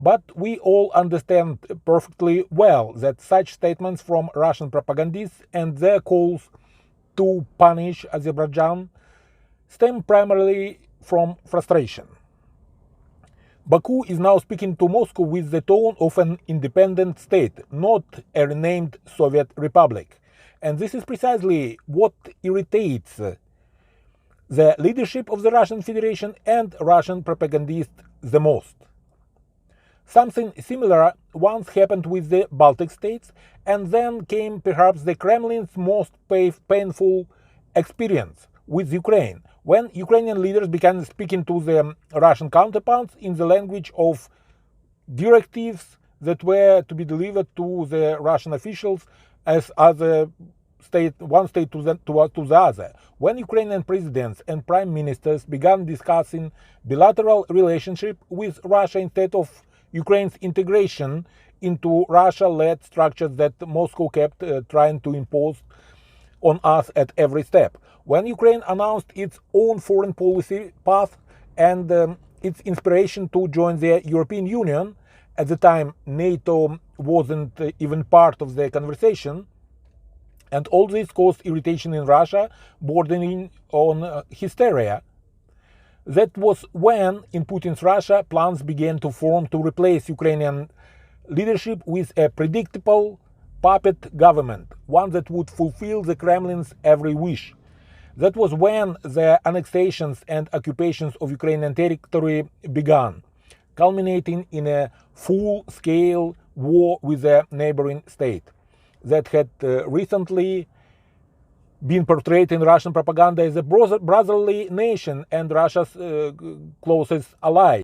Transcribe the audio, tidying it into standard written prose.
But we all understand perfectly well that such statements from Russian propagandists and their calls to punish Azerbaijan stem primarily from frustration. Baku is now speaking to Moscow with the tone of an independent state, not a renamed Soviet republic. And this is precisely what irritates the leadership of the Russian Federation and Russian propagandists the most. Something similar once happened with the Baltic states, and then came perhaps the Kremlin's most painful experience with Ukraine, when Ukrainian leaders began speaking to their Russian counterparts in the language of directives that were to be delivered to the Russian officials as one state to the other. When Ukrainian presidents and prime ministers began discussing bilateral relationship with Russia instead of Ukraine's integration into Russia-led structures that Moscow kept trying to impose on us at every step. When Ukraine announced its own foreign policy path and its inspiration to join the European Union, at the time NATO wasn't even part of the conversation, and all this caused irritation in Russia, bordering on hysteria. That was when, in Putin's Russia, plans began to form to replace Ukrainian leadership with a predictable puppet government, one that would fulfill the Kremlin's every wish. That was when the annexations and occupations of Ukrainian territory began, culminating in a full-scale war with a neighboring state that had recently been portrayed in Russian propaganda as a brotherly nation and Russia's closest ally.